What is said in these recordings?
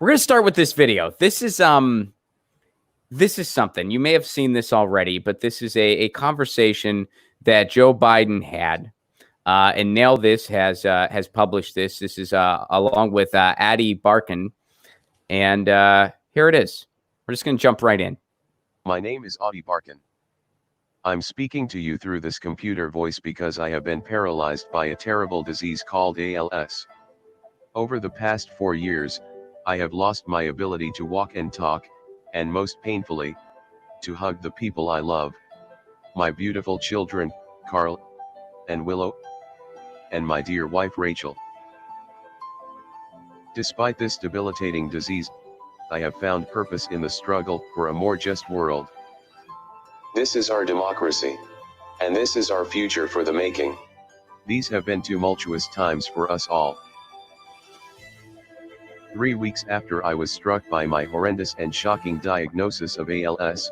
We're going to start with this video. This is something. You may have seen this already, but this is a conversation that Joe Biden had. And Nail This has published this. This is along with Addie Barkan. And here it is. We're just going to jump right in. My name is Addie Barkan. I'm speaking to you through this computer voice because I have been paralyzed by a terrible disease called ALS. Over the past 4 years, I have lost my ability to walk and talk, and most painfully, to hug the people I love. My beautiful children, Carl and Willow, and my dear wife Rachel. Despite this debilitating disease, I have found purpose in the struggle for a more just world. This is our democracy. And this is our future for the making. These have been tumultuous times for us all. 3 weeks after I was struck by my horrendous and shocking diagnosis of ALS,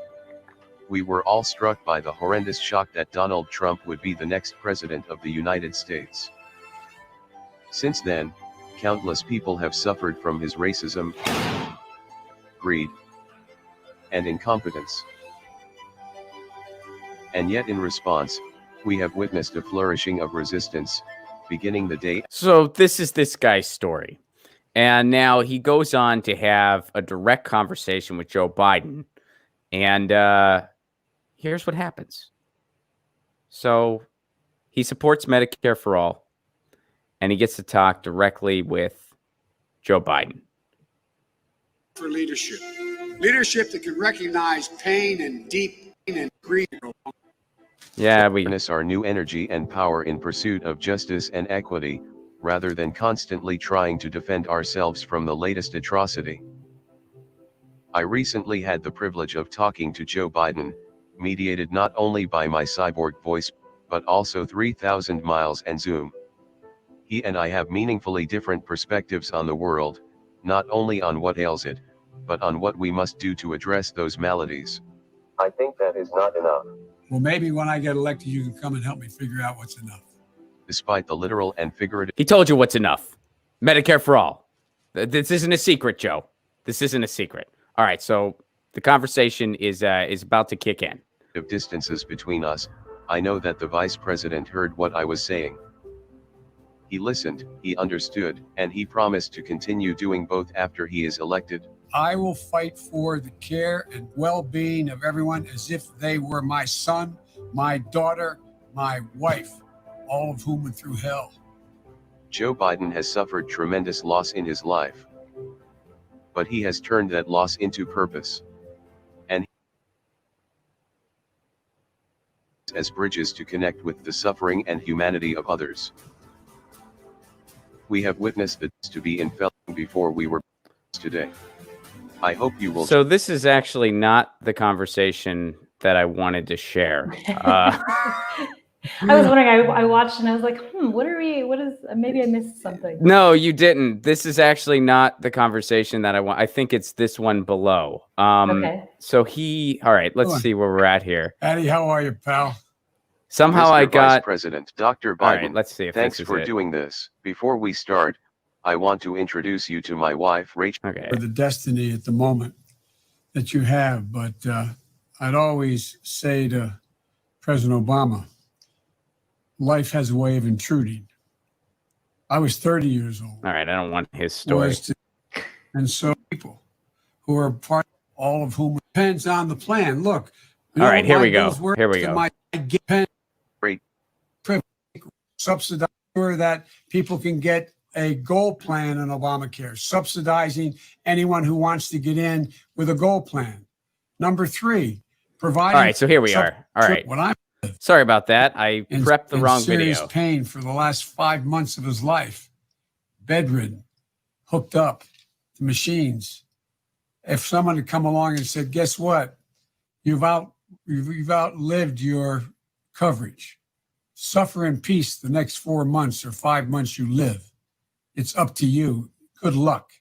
we were all struck by the horrendous shock that Donald Trump would be the next president of the United States. Since then, countless people have suffered from his racism, greed, and incompetence. And yet in response, we have witnessed a flourishing of resistance, beginning the day. So this is this guy's story. And now he goes on to have a direct conversation with Joe Biden. And here's what happens. So he supports Medicare for all. And he gets to talk directly with Joe Biden. For leadership. Leadership that can recognize pain and deep pain and grief. Yeah, we harness our new energy and power in pursuit of justice and equity, rather than constantly trying to defend ourselves from the latest atrocity. I recently had the privilege of talking to Joe Biden, mediated not only by my cyborg voice, but also 3,000 miles and Zoom. He and I have meaningfully different perspectives on the world, not only on what ails it, but on what we must do to address those maladies. I think that is not enough. Well, maybe when I get elected, you can come and help me figure out what's enough. Despite the literal and figurative. He told you what's enough. Medicare for all. This isn't a secret, Joe. This isn't a secret. All right, so the conversation is about to kick in. Of distances between us, I know that the vice president heard what I was saying. He listened, he understood, and he promised to continue doing both after he is elected. I will fight for the care and well-being of everyone as if they were my son, my daughter, my wife, all of whom went through hell. Joe Biden has suffered tremendous loss in his life. But he has turned that loss into purpose. And as bridges to connect with the suffering and humanity of others. We have witnessed this to be in felon before we were today. I hope you will. So this is actually not the conversation that I wanted to share. I was wondering, I watched and I was like, maybe I missed something. No, you didn't. This is actually not the conversation that I want. I think it's this one below. Okay. So all right, let's see where we're at here. Addie, how are you, pal? Somehow Mr. I got Vice President Dr. Biden. All right, let's see if thanks this is for it. doing this. Before we start, I want to introduce you to my wife, Rachel. Okay. For the destiny at the moment that you have, but I'd always say to President Obama, life has a way of intruding. I was 30 years old. All right, I don't want his story. And so people who are part, all of whom depends on the plan. Look. All right, here we go. Here we go. Subsidize that people can get a gold plan in Obamacare, subsidizing anyone who wants to get in with a gold plan. Number 3, providing. All right, so here we are. All right. Sorry about that. I prepped the wrong serious video. Pain for the last 5 months of his life, bedridden, hooked up to machines. If someone had come along and said, "Guess what? You've outlived your coverage. Suffer in peace the next 4 months or 5 months you live. It's up to you. Good luck."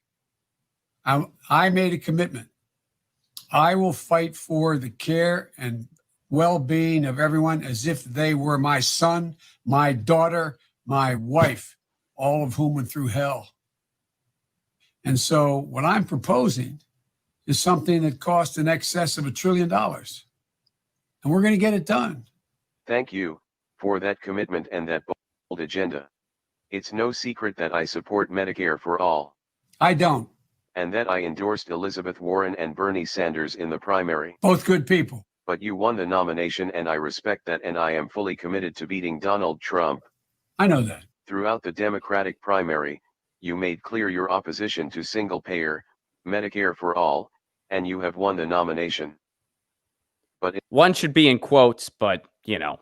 I made a commitment. I will fight for the care and well-being of everyone as if they were my son, my daughter, my wife, all of whom went through hell. And so what I'm proposing is something that costs in excess of $1 trillion. And we're going to get it done. Thank you for that commitment and that bold agenda. It's no secret that I support Medicare for all. I don't. And that I endorsed Elizabeth Warren and Bernie Sanders in the primary. Both good people. But you won the nomination and I respect that, and I am fully committed to beating Donald Trump. I know that. Throughout the Democratic primary, you made clear your opposition to single-payer, Medicare for all, and you have won the nomination. But one should be in quotes, but you know,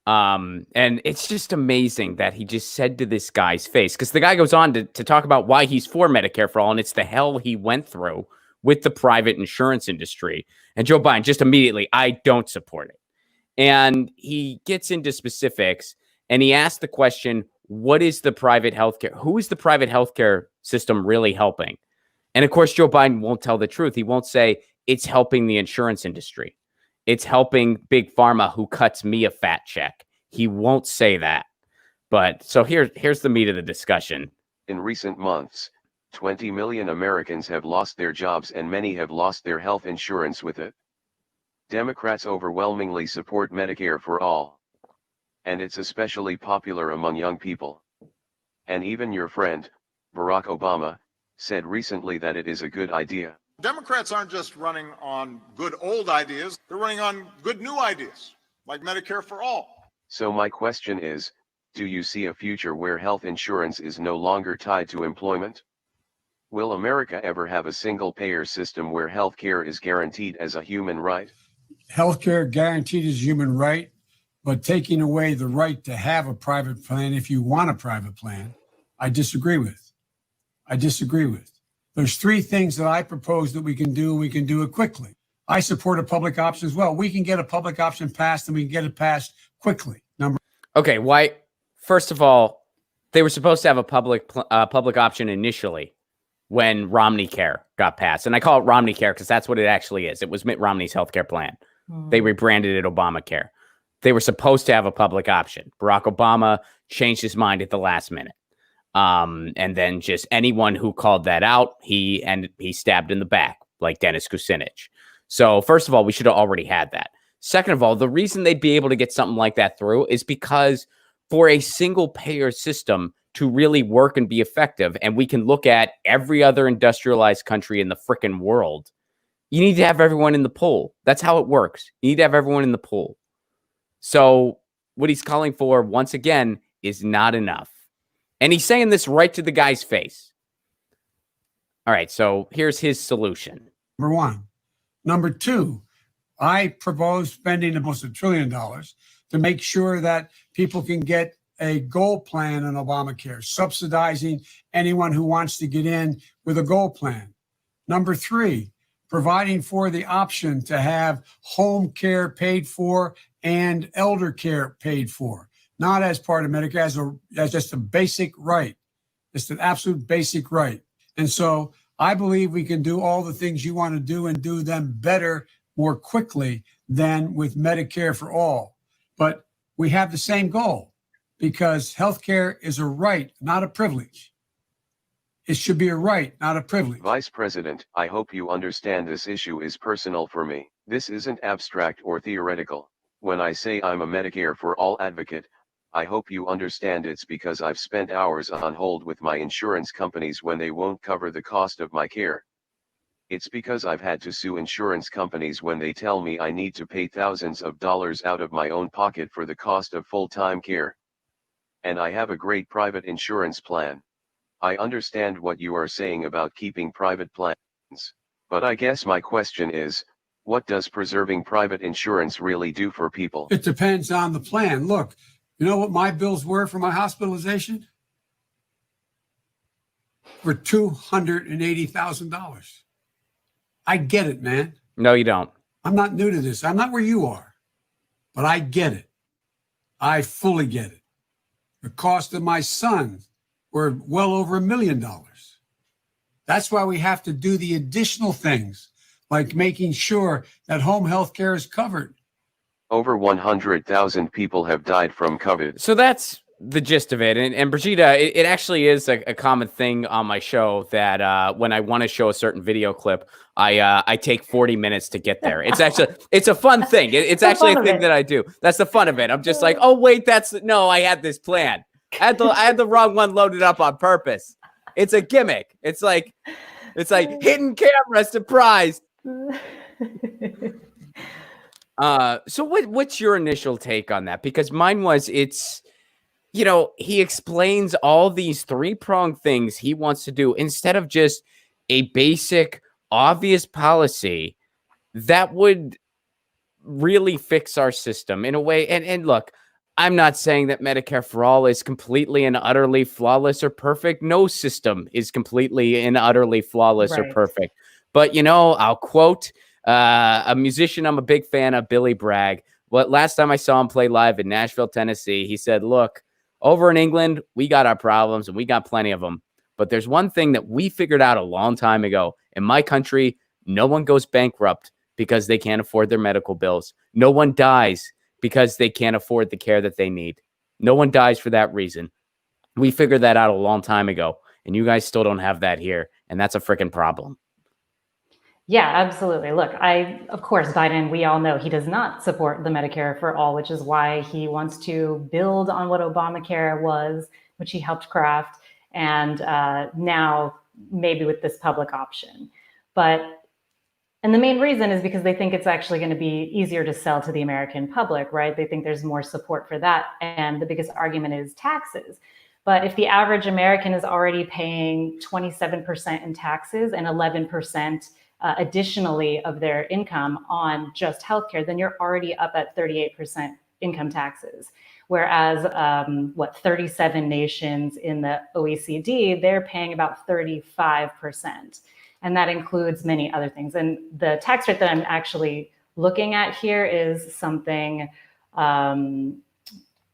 and it's just amazing that he just said to this guy's face, because the guy goes on to talk about why he's for Medicare for all, and it's the hell he went through with the private insurance industry. And Joe Biden just immediately, I don't support it. And he gets into specifics, and he asked the question, what is the private healthcare? Who is the private healthcare system really helping? And of course, Joe Biden won't tell the truth. He won't say it's helping the insurance industry. It's helping Big Pharma, who cuts me a fat check. He won't say that. But so here's the meat of the discussion. in recent months, 20 million Americans have lost their jobs and many have lost their health insurance with it. Democrats overwhelmingly support Medicare for all. And it's especially popular among young people. And even your friend, Barack Obama, said recently that it is a good idea. Democrats aren't just running on good old ideas, they're running on good new ideas, like Medicare for all. So my question is, do you see a future where health insurance is no longer tied to employment? Will America ever have a single-payer system where health care is guaranteed as a human right? Healthcare guaranteed as a human right, but taking away the right to have a private plan if you want a private plan, I disagree with. There's three things that I propose that we can do. We can do it quickly. I support a public option as well. We can get a public option passed, and we can get it passed quickly. Okay, why? First of all, they were supposed to have a public option initially when Romney Care got passed. And I call it Romney Care because that's what it actually is. It was Mitt Romney's healthcare plan. They rebranded it Obamacare. They were supposed to have a public option. Barack Obama changed his mind at the last minute. And then just anyone who called that out, he stabbed in the back, like Dennis Kucinich. So first of all, we should have already had that. Second of all, the reason they'd be able to get something like that through is because for a single payer system to really work and be effective, and we can look at every other industrialized country in the frickin' world, you need to have everyone in the pool. That's how it works. You need to have everyone in the pool. So what he's calling for, once again, is not enough. And he's saying this right to the guy's face. All right, so here's his solution. Number one. Number two, I propose spending almost $1 trillion to make sure that people can get a gold plan in Obamacare, subsidizing anyone who wants to get in with a gold plan. Number three, providing for the option to have home care paid for and elder care paid for, not as part of Medicare, as just a basic right. It's an absolute basic right. And so I believe we can do all the things you want to do and do them better, more quickly than with Medicare for all. But we have the same goal because healthcare is a right, not a privilege. It should be a right, not a privilege. Vice President, I hope you understand this issue is personal for me. This isn't abstract or theoretical. When I say I'm a Medicare for all advocate, I hope you understand it's because I've spent hours on hold with my insurance companies when they won't cover the cost of my care. It's because I've had to sue insurance companies when they tell me I need to pay thousands of dollars out of my own pocket for the cost of full-time care. And I have a great private insurance plan. I understand what you are saying about keeping private plans. But I guess my question is, what does preserving private insurance really do for people? It depends on the plan. Look, you know what my bills were for my hospitalization? For $280,000. I get it, man. No, you don't. I'm not new to this. I'm not where you are, but I get it. I fully get it. The cost of my son were well over $1 million. That's why we have to do the additional things, like making sure that home health care is covered. Over 100,000 people have died from COVID. So that's the gist of it. And Brigida, it actually is a common thing on my show that when I want to show a certain video clip, I take 40 minutes to get there. It's a fun thing. It's actually a thing that I do. That's the fun of it. I'm just like, oh wait, no, I had this plan. I had the wrong one loaded up on purpose. It's a gimmick. It's like hidden camera surprise. So what's your initial take on that? Because mine was, he explains all these three-pronged things he wants to do instead of just a basic, obvious policy that would really fix our system in a way. And look, I'm not saying that Medicare for All is completely and utterly flawless or perfect. No system is completely and utterly flawless or perfect. But, I'll quote a musician I'm a big fan of, Billy Bragg. But last time I saw him play live in Nashville, Tennessee, he said, look, over in England, we got our problems and we got plenty of them. But there's one thing that we figured out a long time ago. In my country, no one goes bankrupt because they can't afford their medical bills. No one dies because they can't afford the care that they need. No one dies for that reason. We figured that out a long time ago, and you guys still don't have that here, and that's a freaking problem. Yeah, absolutely. Look, of course, Biden, we all know he does not support the Medicare for All, which is why he wants to build on what Obamacare was, which he helped craft, and now maybe with this public option. And the main reason is because they think it's actually going to be easier to sell to the American public, right? They think there's more support for that. And the biggest argument is taxes. But if the average American is already paying 27% in taxes and 11% additionally of their income on just healthcare, then you're already up at 38% income taxes. Whereas 37 nations in the OECD, they're paying about 35%. And that includes many other things. And the tax rate that I'm actually looking at here is something,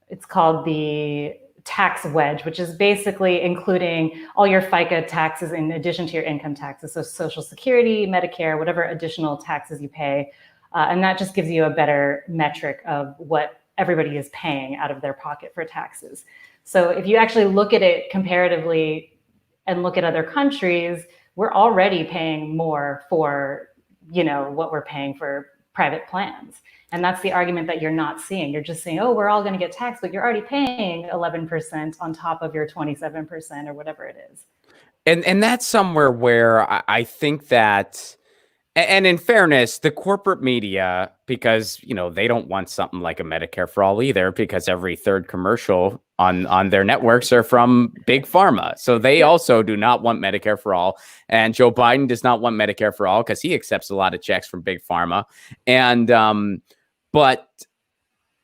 it's called the tax wedge, which is basically including all your FICA taxes in addition to your income taxes. So Social Security, Medicare, whatever additional taxes you pay. And that just gives you a better metric of what everybody is paying out of their pocket for taxes. So if you actually look at it comparatively and look at other countries, we're already paying more for, what we're paying for private plans. And that's the argument that you're not seeing. You're just saying, oh, we're all going to get taxed, but you're already paying 11% on top of your 27% or whatever it is. And that's somewhere where I think that, and in fairness, the corporate media, because, they don't want something like a Medicare for All either, because every third commercial on their networks are from big pharma. So they also do not want Medicare for All. And Joe Biden does not want Medicare for All because he accepts a lot of checks from big pharma. And, but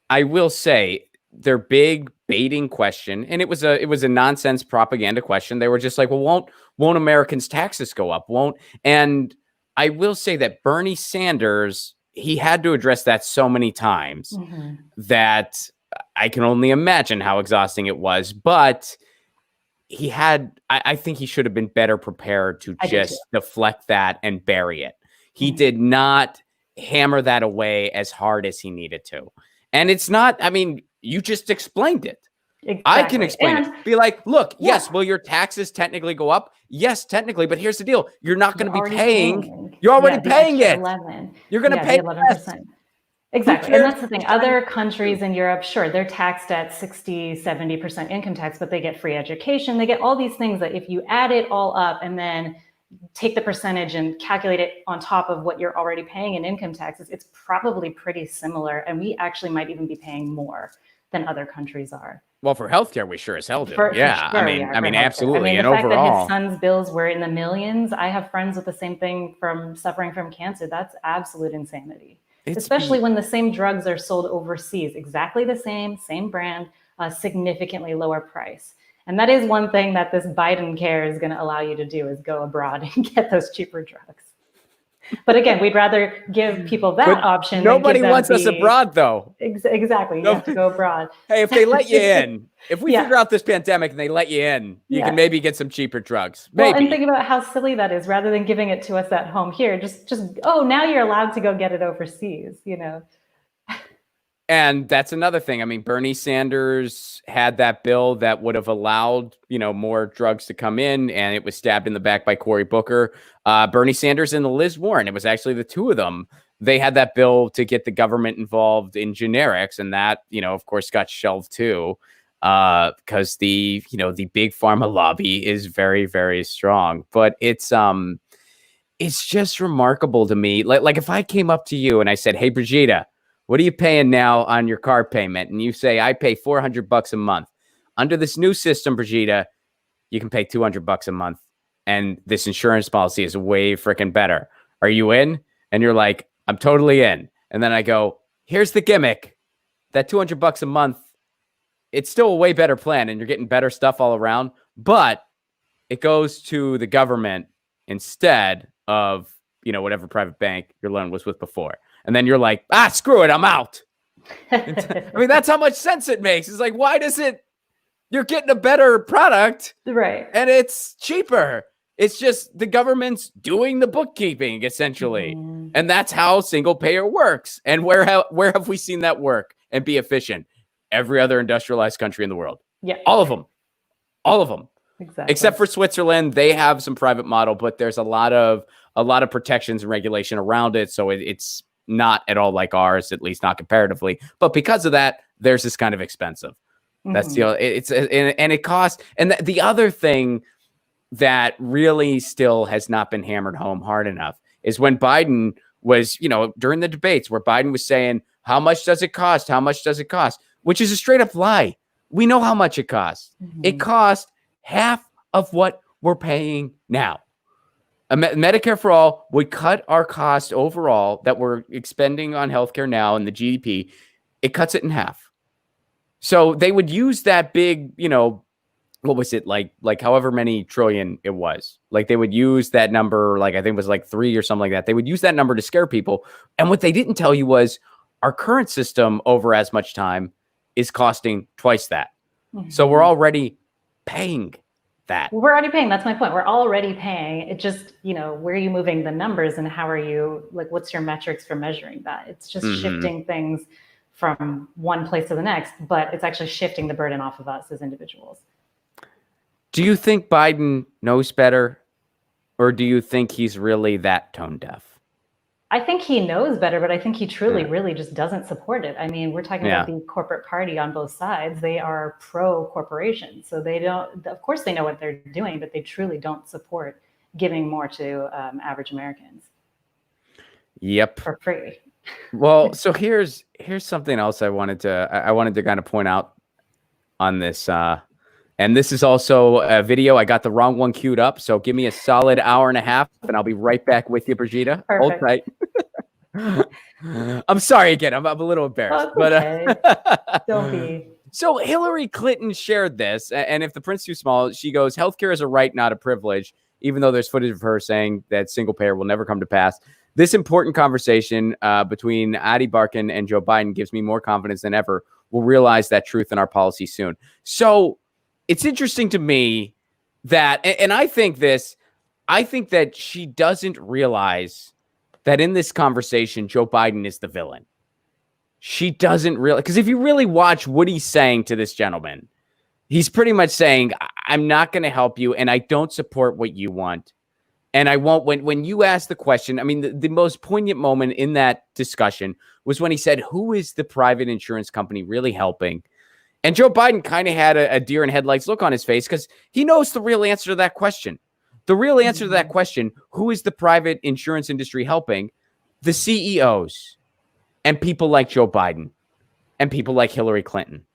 I will say their big baiting question, and it was a nonsense propaganda question. They were just like, well, won't Americans' taxes go up? And I will say that Bernie Sanders, he had to address that so many times that I can only imagine how exhausting it was. But I think he should have been better prepared to just deflect that and bury it. He did not hammer that away as hard as he needed to. And it's not, you just explained it. Exactly. I can explain it. Be like, look, yes, will your taxes technically go up? Yes, technically, but here's the deal. You're not going to be paying. You're already paying it. 11. You're going to pay 11%. Exactly. And that's the thing. Other countries in Europe, sure, they're taxed at 60, 70% income tax, but they get free education. They get all these things that if you add it all up and then take the percentage and calculate it on top of what you're already paying in income taxes, it's probably pretty similar. And we actually might even be paying more than other countries are. Well, for healthcare, we sure as hell do. Yeah, sure, absolutely. The and fact overall, that his son's bills were in the millions, I have friends with the same thing from suffering from cancer. That's absolute insanity. Especially when the same drugs are sold overseas, exactly the same brand, significantly lower price. And that is one thing that this Biden care is going to allow you to do, is go abroad and get those cheaper drugs. But again, we'd rather give people that option. Nobody wants us abroad, though. Exactly. You have to go abroad. Hey, if they let you in, if we figure out this pandemic and they let you in, you can maybe get some cheaper drugs. Maybe. Well, and think about how silly that is. Rather than giving it to us at home here, just now you're allowed to go get it overseas. And that's another thing. I mean, Bernie Sanders had that bill that would have allowed, more drugs to come in, and it was stabbed in the back by Cory Booker. Bernie Sanders and Liz Warren, it was actually the two of them. They had that bill to get the government involved in generics, and that, of course, got shelved too, because the big pharma lobby is very, very strong. But it's just remarkable to me. Like if I came up to you and I said, "Hey, Brigida, what are you paying now on your car payment?" And you say, "I pay $400 a month." Under this new system, Brigida, you can pay $200 a month. And this insurance policy is way freaking better. Are you in? And you're like, "I'm totally in." And then I go, "Here's the gimmick. That $200 a month, it's still a way better plan, and you're getting better stuff all around, but it goes to the government instead of, whatever private bank your loan was with before." And then you're like, "Screw it, I'm out." I mean, that's how much sense it makes. It's like, why does it? You're getting a better product, right? And it's cheaper. It's just the government's doing the bookkeeping essentially, and that's how single payer works. And where have we seen that work and be efficient? Every other industrialized country in the world. Yeah, all of them, exactly. Except for Switzerland, they have some private model, but there's a lot of protections and regulation around it, so it's not at all like ours, at least not comparatively. But because of that, theirs is kind of expensive. That's and it costs. And the other thing that really still has not been hammered home hard enough is when Biden was, during the debates where Biden was saying, "How much does it cost? How much does it cost?" Which is a straight up lie. We know how much it costs. It costs half of what we're paying now. Medicare for All would cut our cost overall that we're expending on healthcare now and the GDP. It cuts it in half. So they would use that big, what was it, like however many trillion it was. Like they would use that number, like I think it was like 3 or something like that. They would use that number to scare people. And what they didn't tell you was our current system over as much time is costing twice that. So we're already paying that. We're already paying. That's my point. We're already paying. It just, where are you moving the numbers and how are you, like, what's your metrics for measuring that? It's just shifting things from one place to the next, but it's actually shifting the burden off of us as individuals. Do you think Biden knows better, or do you think he's really that tone deaf? I think he knows better, but I think he truly, really just doesn't support it. I mean, we're talking about the corporate party on both sides. They are pro-corporation. So they don't, of course they know what they're doing, but they truly don't support giving more to average Americans. Yep. For free. Well, so here's something else I wanted to kind of point out on this. And this is also a video. I got the wrong one queued up. So give me a solid hour and a half and I'll be right back with you, Brigida. Hold tight. I'm sorry again. I'm a little embarrassed. Okay. Don't be. So Hillary Clinton shared this. And if the print's too small, she goes, "Healthcare is a right, not a privilege," even though there's footage of her saying that single payer will never come to pass. This important conversation between Adi Barkan and Joe Biden gives me more confidence than ever. We'll realize that truth in our policy soon. So it's interesting to me that, and I think that she doesn't realize that in this conversation, Joe Biden is the villain. She doesn't realize, because if you really watch what he's saying to this gentleman, he's pretty much saying, "I'm not going to help you, and I don't support what you want. And I won't." When you ask the question, I mean, the most poignant moment in that discussion was when he said, "Who is the private insurance company really helping?" And Joe Biden kind of had a deer in headlights look on his face because he knows the real answer to that question. The real answer to that question, who is the private insurance industry helping? The CEOs and people like Joe Biden and people like Hillary Clinton,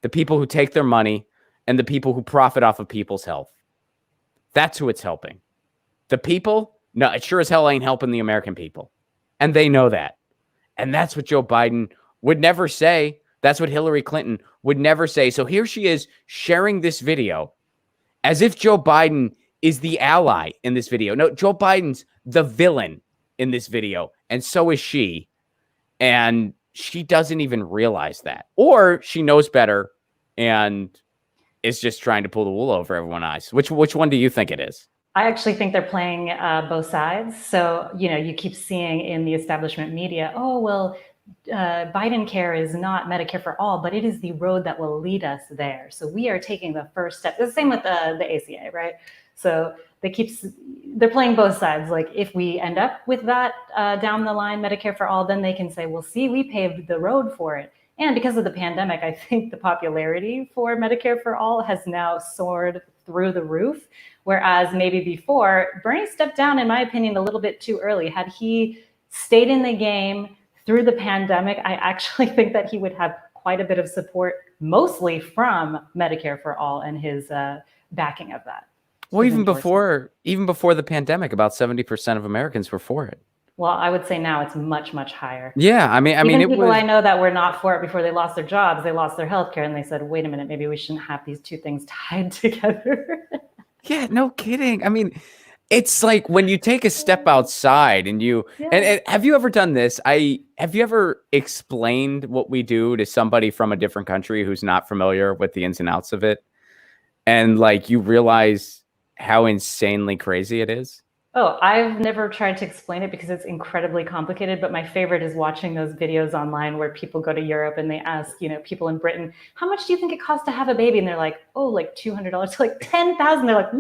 the people who take their money and the people who profit off of people's health. That's who it's helping. The people, no, it sure as hell ain't helping the American people. And they know that. And that's what Joe Biden would never say. That's what Hillary Clinton would never say. So here she is sharing this video as if Joe Biden is the ally in this video. No, Joe Biden's the villain in this video. And so is she. And she doesn't even realize that. Or she knows better and is just trying to pull the wool over everyone's eyes. Which one do you think it is? I actually think they're playing both sides. So, you keep seeing in the establishment media, "Oh, well, Biden care is not Medicare for all, but it is the road that will lead us there. So we are taking the first step. It's the same with the ACA, right? So they're playing both sides. Like if we end up with that down the line, Medicare for all, then they can say, well, see, we paved the road for it. And because of the pandemic, I think the popularity for Medicare for all has now soared through the roof. Whereas maybe before, Bernie stepped down, in my opinion, a little bit too early. Had he stayed in the game through the pandemic, I actually think that he would have quite a bit of support, mostly from Medicare for all and his backing of that. Well, even before the pandemic, about 70% of Americans were for it. Well, I would say now it's much, much higher. Yeah, I mean, it people I know that were not for it before they lost their jobs, they lost their health care, and they said, wait a minute, maybe we shouldn't have these two things tied together. Yeah, no kidding. I mean, it's like when you take a step outside and and have you ever done this? Have you ever explained what we do to somebody from a different country who's not familiar with the ins and outs of it? And like you realize how insanely crazy it is? Oh, I've never tried to explain it because it's incredibly complicated, but my favorite is watching those videos online where people go to Europe and they ask, people in Britain, how much do you think it costs to have a baby? And they're like, oh, like $200, like $10,000. They're like,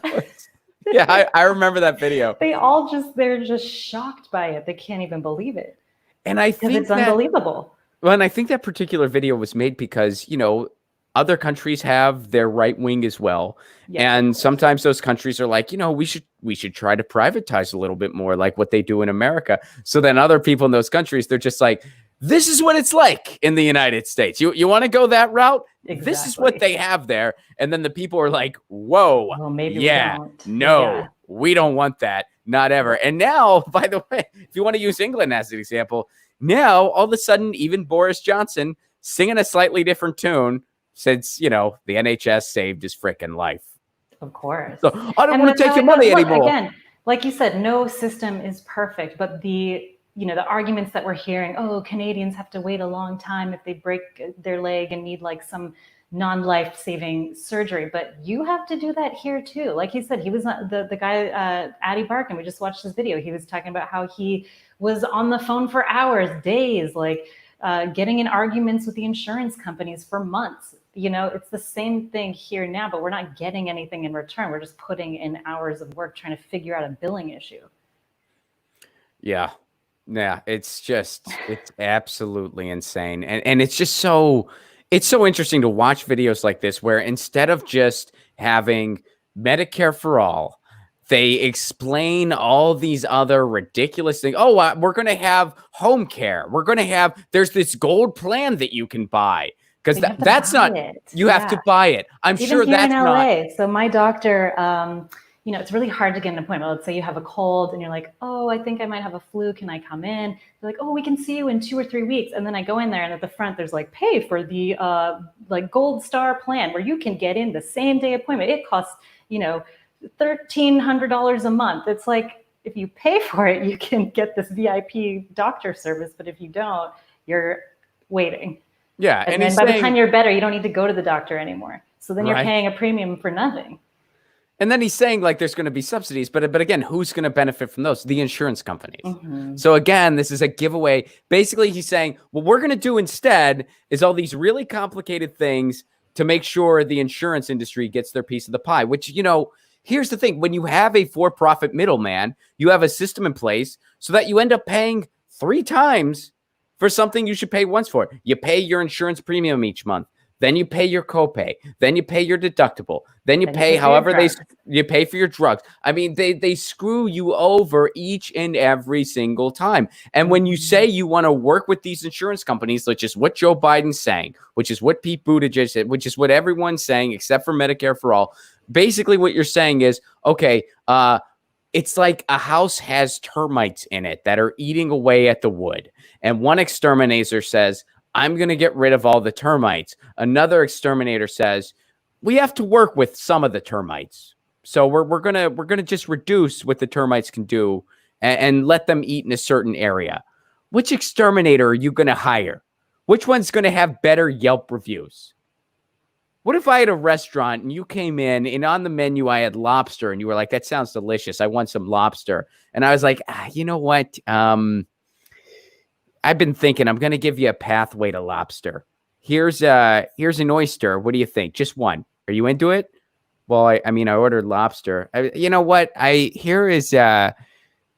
what? Yeah, I remember that video. They're just shocked by it. They can't even believe it. And I think it's unbelievable. Well, and I think that particular video was made because, other countries have their right wing as well. Yes, and sometimes those countries are like, we should try to privatize a little bit more like what they do in America. So then other people in those countries, they're just like, this is what it's like in the United States. You want to go that route? Exactly. This is what they have there. And then the people are like, whoa, well, maybe we don't want that. Not ever. And now, by the way, if you want to use England as an example, now all of a sudden, even Boris Johnson singing a slightly different tune since, the NHS saved his frickin' life. Of course. So I don't want to take your money anymore. Again, like you said, no system is perfect, but the arguments that we're hearing, oh, Canadians have to wait a long time if they break their leg and need like some non-life-saving surgery, but you have to do that here too. Like he said, he was not the guy, Addie Barkin, we just watched this video. He was talking about how he was on the phone for hours, days, like getting in arguments with the insurance companies for months. It's the same thing here now, but we're not getting anything in return. We're just putting in hours of work trying to figure out a billing issue. Yeah. Yeah. It's absolutely insane. And it's just so interesting to watch videos like this, where instead of just having Medicare for all, they explain all these other ridiculous things. Oh, we're going to have home care. There's this gold plan that you can buy. Because that's not, you have to buy it. I'm Even sure here that's in LA. not. So my doctor, it's really hard to get an appointment. Let's say you have a cold and you're like, oh, I think I might have a flu. Can I come in? They're like, oh, we can see you in 2 or 3 weeks. And then I go in there and at the front, there's like, pay for the gold star plan where you can get in the same day appointment. It costs, $1,300 a month. It's like, if you pay for it, you can get this VIP doctor service. But if you don't, you're waiting. Yeah. And then by the time you're better, you don't need to go to the doctor anymore. So then you're paying a premium for nothing. And then he's saying like there's going to be subsidies, but again, who's going to benefit from those? The insurance companies. Mm-hmm. So again, this is a giveaway. Basically, he's saying what we're going to do instead is all these really complicated things to make sure the insurance industry gets their piece of the pie, which, here's the thing. When you have a for-profit middleman, you have a system in place so that you end up paying 3 times for something you should pay once for. You pay your insurance premium each month. Then you pay your copay. Then you pay your deductible. Then you pay you pay for your drugs. I mean, they screw you over each and every single time. And when you say you want to work with these insurance companies, which is what Joe Biden's saying, which is what Pete Buttigieg said, which is what everyone's saying except for Medicare for all, basically what you're saying is, okay, it's like a house has termites in it that are eating away at the wood. And one exterminator says, I'm going to get rid of all the termites. Another exterminator says, we have to work with some of the termites. So we're going to just reduce what the termites can do and let them eat in a certain area. Which exterminator are you going to hire? Which one's going to have better Yelp reviews? What if I had a restaurant and you came in and on the menu I had lobster and you were like, that sounds delicious. I want some lobster. And I was like, you know what? I've been thinking I'm going to give you a pathway to lobster. Here's an oyster. What do you think? Just one. Are you into it? Well, I mean, I ordered lobster. You know what?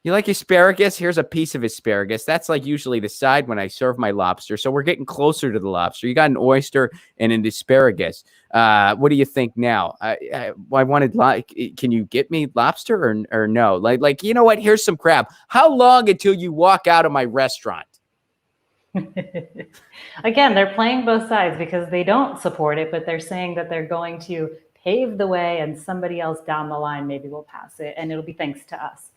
You like asparagus? Here's a piece of asparagus. That's like usually the side when I serve my lobster. So we're getting closer to the lobster. You got an oyster and an asparagus. What do you think now? I wanted, can you get me lobster or no? Like, you know what? Here's some crab. How long until you walk out of my restaurant? Again, they're playing both sides because they don't support it, but they're saying that they're going to pave the way and somebody else down the line maybe will pass it, and it'll be thanks to us.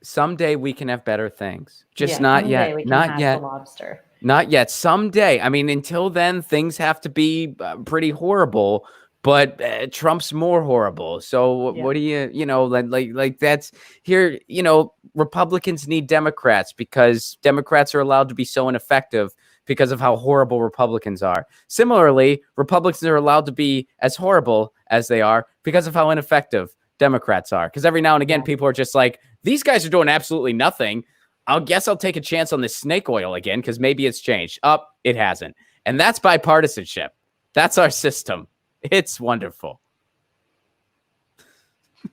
Someday we can have better things. Just not yet. Not yet. Lobster. Not yet. Someday. I mean, until then, things have to be pretty horrible. But Trump's more horrible. So what do you know, like that's here, you know, Republicans need Democrats because Democrats are allowed to be so ineffective because of how horrible Republicans are. Similarly, Republicans are allowed to be as horrible as they are because of how ineffective Democrats are. Because every now and again, people are just like, these guys are doing absolutely nothing. I guess I'll take a chance on this snake oil again because maybe it's changed. It hasn't. And that's bipartisanship. That's our system. It's wonderful.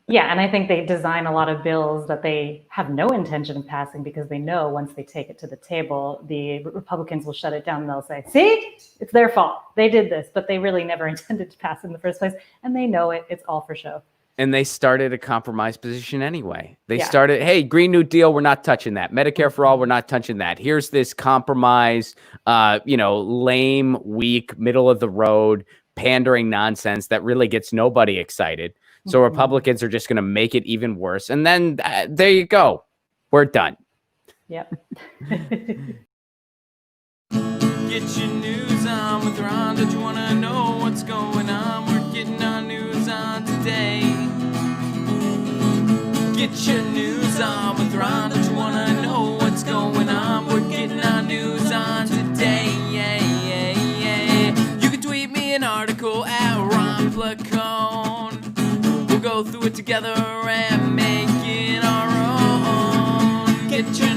Yeah, and I think they design a lot of bills that they have no intention of passing because they know once they take it to the table, the Republicans will shut it down and they'll say, see, it's their fault. They did this, but they really never intended to pass it in the first place. And they know it. It's all for show. And they started a compromise position anyway. They started, hey, Green New Deal, we're not touching that. Medicare for all, we're not touching that. Here's this compromise, lame, weak, middle of the road, pandering nonsense that really gets nobody excited. So Republicans are just going to make it even worse. And then there you go. We're done. Yep. Get your news on with Ron. Don't you want to know what's going on? We're getting our news on today. Get your news on with Ron. Don't you want to know what's going on? We're getting our news on today. You can tweet me an article at Ron Placone. We'll go through it together and make it our own. Get your